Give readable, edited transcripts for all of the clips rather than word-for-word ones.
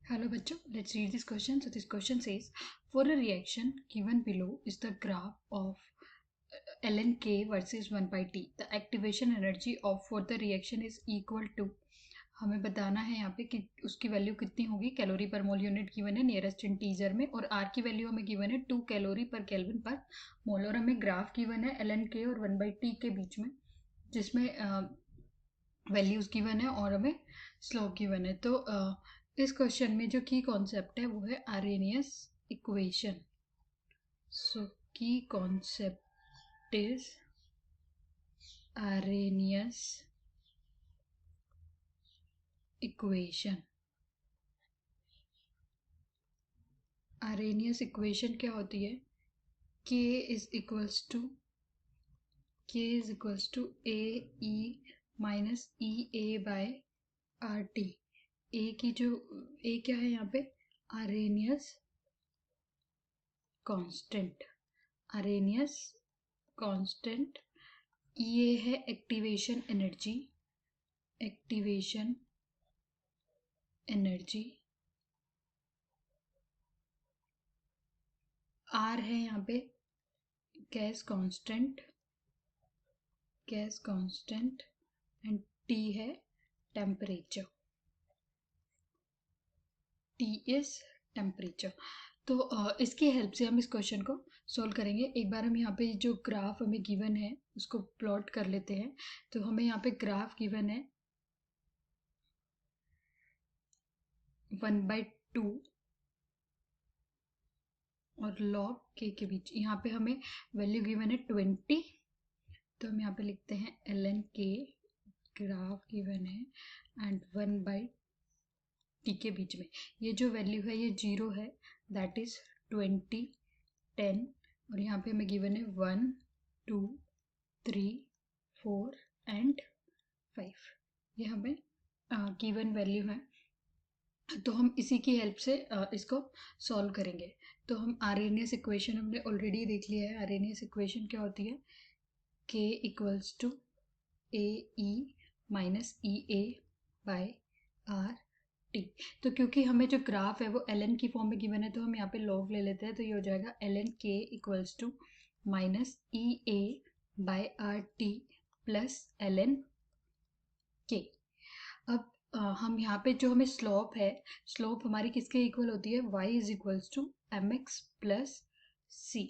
Hello bachcho, let's read this question. So this question says, for a reaction given below is the graph of ln k versus 1 by t. The activation energy of for the reaction is equal to, हमें बताना है यहाँ पे कि उसकी value कितनी होगी. Calorie पर मोल यूनिट गिवन है नियरेस्ट इंटीजर में, और आर की वैल्यू हमें गिवन है 2 कैलोरी पर केल्विन पर मोल, और हमें ग्राफ गिवन है ln k और 1 by t के बीच में, जिसमें वैल्यूज गिवन है और हमें स्लोप गिवन है. तो इस क्वेश्चन में जो की कॉन्सेप्ट है वो है आरेनियस इक्वेशन. सो की concept is Arrhenius equation. Arrhenius equation क्या होती है? k is equals to A E minus E A by R T. A की जो ए क्या है यहाँ पे? Arrhenius constant. Arrhenius constant. ये है activation energy. Activation energy. R है यहाँ पे gas constant. Gas constant. And T है टेम्परेचर. T is temperature. तो इसकी हेल्प से हम इस क्वेश्चन को सोल्व करेंगे. एक बार हम यहाँ पे जो ग्राफ हमें गिवन है उसको प्लॉट कर लेते हैं. तो हमें यहाँ पे ग्राफ गिवन है 1/2 और log k के बीच. यहाँ पे हमें वैल्यू गिवन है 20. तो हम यहाँ पे लिखते हैं ln k. ग्राफ गिवन है एंड 1/t के बीच में ये जो वैल्यू है ये 0 है, दैट इज 20, 10. और यहाँ पे हमें गिवन है 1, 2, 3, 4 एंड 5. ये हमें गिवन वैल्यू है. तो हम इसी की हेल्प से इसको सॉल्व करेंगे. तो हम आरेनियस इक्वेशन हमने ऑलरेडी देख लिया है. आरेनियस इक्वेशन क्या होती है? k equals to A E minus E A by R T. तो क्योंकि हमें जो ग्राफ है वो ln की फॉर्म में गिवन है तो हम यहाँ पे लॉग ले लेते हैं. तो ये हो जाएगा ln k equals to minus E A by R T plus ln k. अब हम यहाँ पे जो हमें स्लोप है, स्लोप हमारी किसके इक्वल होती है? y is equals to M X plus C.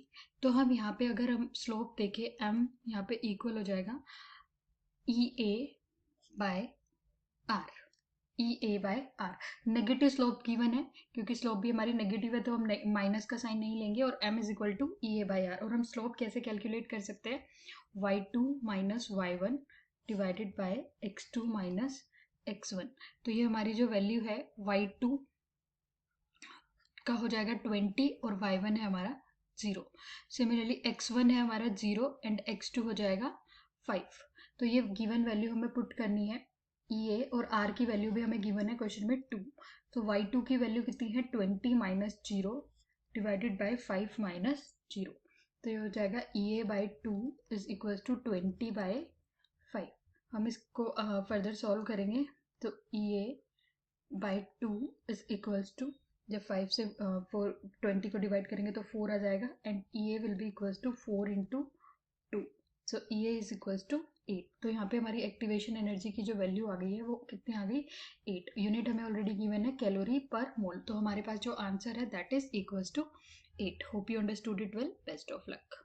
तो हम यहाँ पे अगर हम स्लोप देखें, m यहाँ पे इक्वल हो जाएगा E A by R. E A by R. Negative slope given है, क्योंकि स्लोप भी हमारी नेगेटिव है तो हम माइनस का साइन नहीं लेंगे. और m is equal to E A by R. और हम स्लोप कैसे कैलकुलेट कर सकते हैं? y2 minus y1 divided by x2 minus x1. तो ये हमारी जो वैल्यू है y2 का हो जाएगा 20 और y1 है हमारा 0. सिमिलरली x1 है हमारा 0 एंड x2 हो जाएगा 5. तो ये गिवन वैल्यू हमें पुट करनी है. ई ए और आर की वैल्यू भी हमें गिवन है क्वेश्चन में 2. तो y2 की वैल्यू कितनी है? 20 माइनस 0 डिवाइडेड बाय 5 माइनस 0. तो ये हो जाएगा E A by 2 is equal to 20 by 5. हम इसको फर्दर सॉल्व करेंगे. तो E A by 2 is equals to, जब 5 से 20 को डिवाइड करेंगे तो 4 आ जाएगा. And E A will be equals to 4 into 2. So E A is equals to 8. तो यहाँ पे हमारी एक्टिवेशन एनर्जी की जो वैल्यू आ गई है वो कितनी आ गई? 8. यूनिट हमें ऑलरेडी गिवन है कैलोरी पर मोल. तो हमारे पास जो आंसर है that is equals to 8. Hope you understood it well. Best of luck.